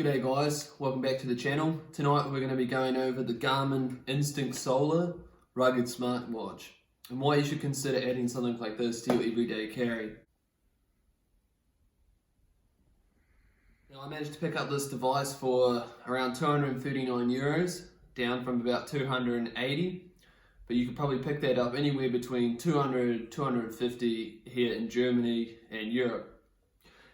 G'day guys, welcome back to the channel. Tonight we're going to be going over the Garmin Instinct Solar rugged smartwatch and why you should consider adding something like this to your everyday carry. Now I managed to pick up this device for around €239, down from about 280, but you could probably pick that up anywhere between 200 250 here in Germany and Europe.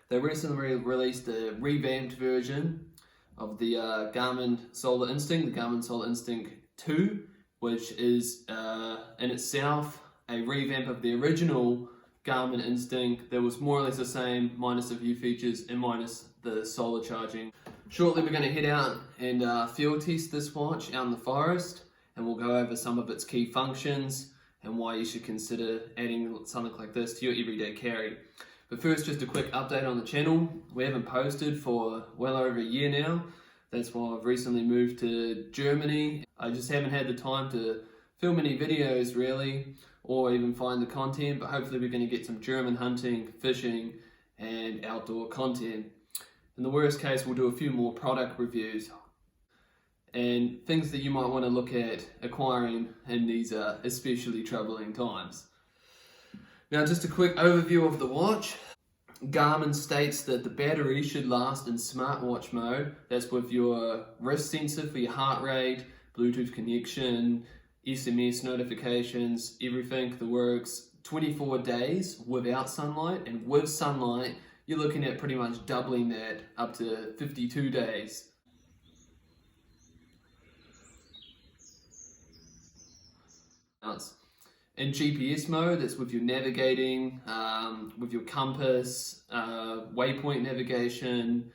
They recently released a revamped version of the Garmin Solar Instinct, the Garmin Solar Instinct 2, which is in itself a revamp of the original Garmin Instinct that was more or less the same, minus a few features and minus the solar charging. Shortly we're going to head out and field test this watch out in the forest, and we'll go over some of its key functions and why you should consider adding something like this to your everyday carry. But first, just a quick update on the channel. We haven't posted for well over a year now. That's why I've recently moved to Germany. I just haven't had the time to film any videos really, or even find the content, but hopefully we're going to get some German hunting, fishing, and outdoor content. In the worst case, we'll do a few more product reviews and things that you might want to look at acquiring in these especially troubling times. Now, just a quick overview of the watch. Garmin states that the battery should last in smartwatch mode. That's with your wrist sensor for your heart rate, Bluetooth connection, SMS notifications, everything that works, 24 days without sunlight, and with sunlight, you're looking at pretty much doubling that up to 52 days. In GPS mode, that's with your navigating, with your compass, waypoint navigation,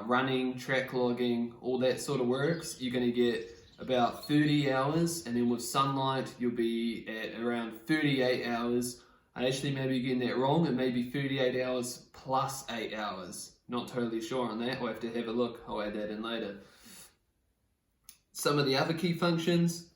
running, track logging, all that sort of works. You're going to get about 30 hours, and then with sunlight, you'll be at around 38 hours. I actually may be getting that wrong. It may be 38 hours plus 8 hours. Not totally sure on that. We'll have to have a look. I'll add that in later. Some of the other key functions.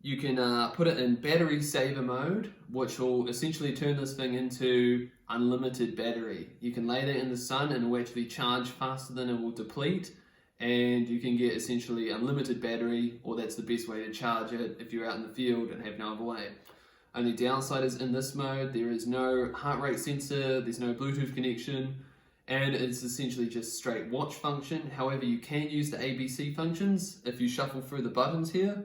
You can put it in battery saver mode, which will essentially turn this thing into unlimited battery. You can lay that in the sun and it will actually charge faster than it will deplete, and you can get essentially unlimited battery, or that's the best way to charge it if you're out in the field and have no other way. Only downside is in this mode there is no heart rate sensor, there's no Bluetooth connection, and it's essentially just straight watch function. However, you can use the ABC functions if you shuffle through the buttons here,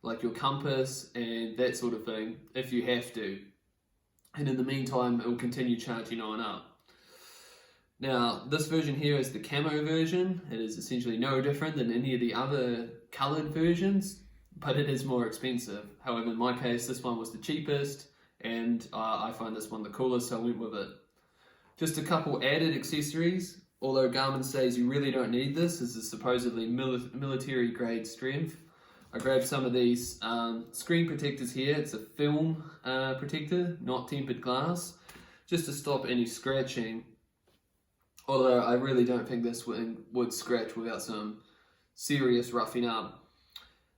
like your compass and that sort of thing, if you have to. And in the meantime, it will continue charging on up. Now, this version here is the camo version. It is essentially no different than any of the other colored versions, but it is more expensive. However, in my case, this one was the cheapest, and I find this one the coolest, so I went with it. Just a couple added accessories. Although Garmin says you really don't need this, this is supposedly military grade strength. I grabbed some of these screen protectors here. It's a film protector, not tempered glass, just to stop any scratching. Although I really don't think this would scratch without some serious roughing up.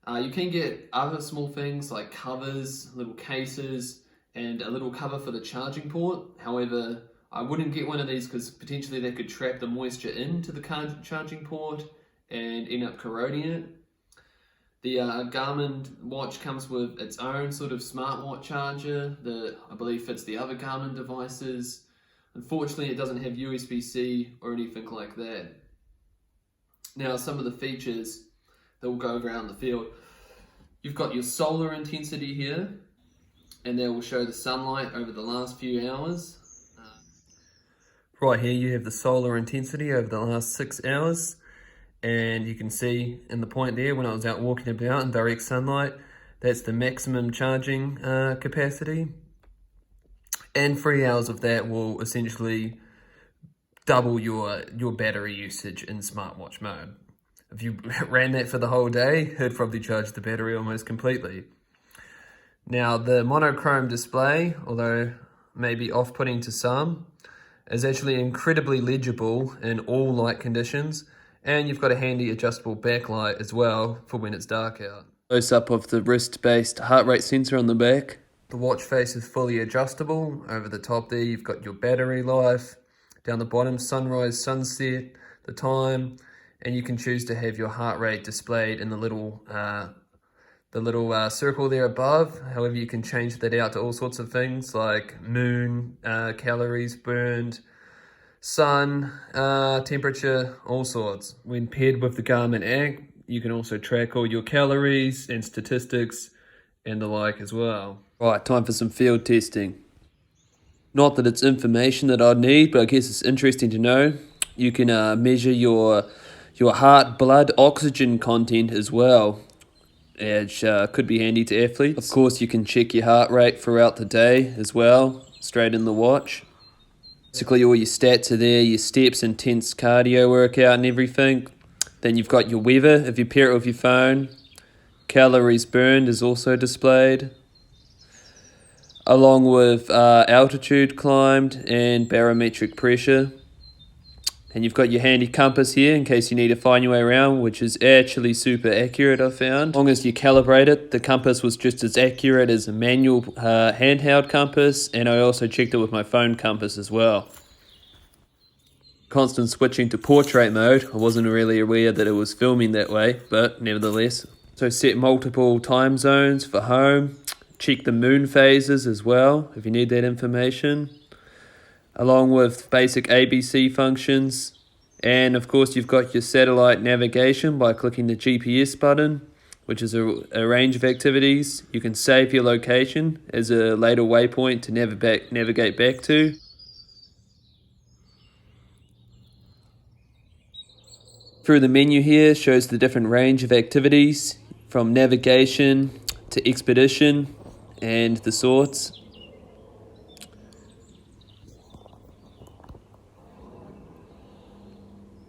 You can get other small things like covers, little cases, and a little cover for the charging port. However, I wouldn't get one of these because potentially they could trap the moisture into the charging port and end up corroding it. The Garmin watch comes with its own sort of smartwatch charger that I believe fits the other Garmin devices. Unfortunately, it doesn't have USB-C or anything like that. Now, some of the features that will go around the field. You've got your solar intensity here, and that will show the sunlight over the last few hours. Right here, you have the solar intensity over the last 6 hours. And you can see in the point there, when I was out walking about in direct sunlight, that's the maximum charging capacity. And 3 hours of that will essentially double your battery usage in smartwatch mode. If you ran that for the whole day, it'd probably charge the battery almost completely. Now, the monochrome display, although maybe off-putting to some, is actually incredibly legible in all light conditions. And you've got a handy adjustable backlight as well for when it's dark out. Close up of the wrist-based heart rate sensor on the back. The watch face is fully adjustable. Over the top there, you've got your battery life. Down the bottom, sunrise, sunset, the time, and you can choose to have your heart rate displayed in the little circle there above. However, you can change that out to all sorts of things like moon, calories burned, sun, temperature, all sorts. When paired with the Garmin app, you can also track all your calories and statistics and the like as well. Right, time for some field testing. Not that it's information that I'd need, but I guess it's interesting to know. You can measure your heart blood oxygen content as well, which could be handy to athletes. Of course, you can check your heart rate throughout the day as well, straight in the watch. Basically, all your stats are there, your steps, intense cardio workout and everything. Then you've got your weather, if you pair it with your phone. Calories burned is also displayed, along with altitude climbed and barometric pressure. And you've got your handy compass here in case you need to find your way around, which is actually super accurate, I found. As long as you calibrate it, the compass was just as accurate as a manual handheld compass, and I also checked it with my phone compass as well. Constant switching to portrait mode. I wasn't really aware that it was filming that way, but nevertheless. So set multiple time zones for home. Check the moon phases as well, if you need that information, along with basic ABC functions. And of course, you've got your satellite navigation by clicking the GPS button, which is a range of activities. You can save your location as a later waypoint to navigate back to. Through the menu here shows the different range of activities from navigation to expedition and the sorts.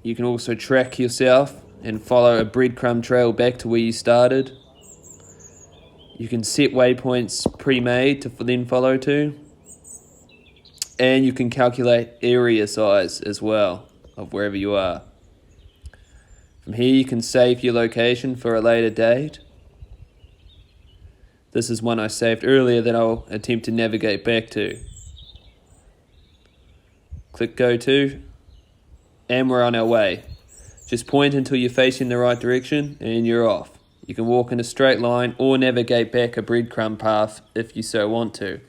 You can also track yourself and follow a breadcrumb trail back to where you started. You can set waypoints pre-made to then follow to. And you can calculate area size as well of wherever you are. From here you can save your location for a later date. This is one I saved earlier that I'll attempt to navigate back to. Click go to, and we're on our way. Just point until you're facing the right direction and you're off. You can walk in a straight line or navigate back a breadcrumb path if you so want to.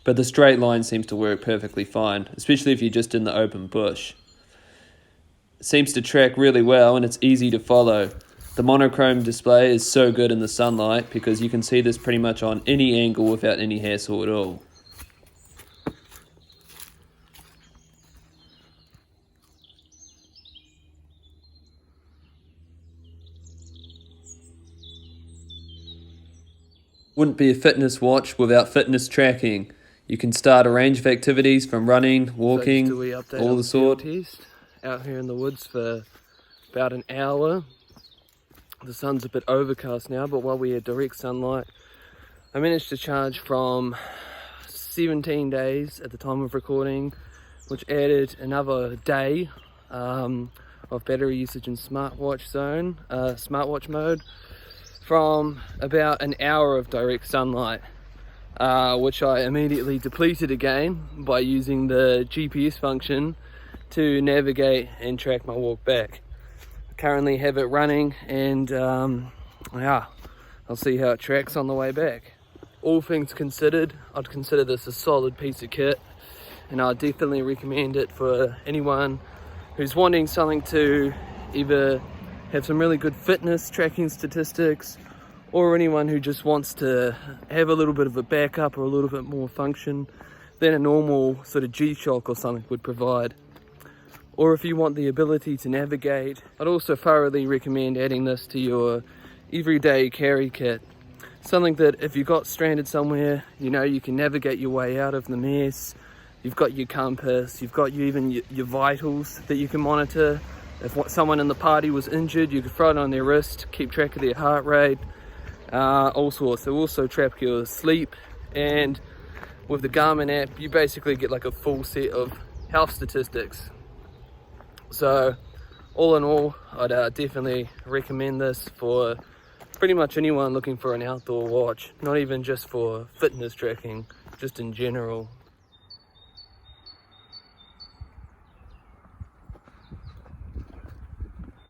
But the straight line seems to work perfectly fine, especially if you're just in the open bush. It seems to track really well and it's easy to follow. The monochrome display is so good in the sunlight because you can see this pretty much on any angle without any hassle at all. Wouldn't be a fitness watch without fitness tracking. You can start a range of activities from running, walking, all the sort. Out here in the woods for about an hour. The sun's a bit overcast now, but while we had direct sunlight, I managed to charge from 17 days at the time of recording, which added another day of battery usage in smartwatch mode, from about an hour of direct sunlight, which I immediately depleted again by using the GPS function to navigate and track my walk back. Currently have it running, and yeah, I'll see how it tracks on the way back. All things considered, I'd consider this a solid piece of kit, and I'd definitely recommend it for anyone who's wanting something to either have some really good fitness tracking statistics, or anyone who just wants to have a little bit of a backup or a little bit more function than a normal sort of G-Shock or something would provide. Or if you want the ability to navigate, I'd also thoroughly recommend adding this to your everyday carry kit. Something that if you got stranded somewhere, you know you can navigate your way out of the mess. You've got your compass, you've got even your vitals that you can monitor. If someone in the party was injured, you could throw it on their wrist, keep track of their heart rate, all sorts. They also track your sleep, and with the Garmin app, you basically get like a full set of health statistics. So all in all, I'd definitely recommend this for pretty much anyone looking for an outdoor watch, not even just for fitness tracking, just in general.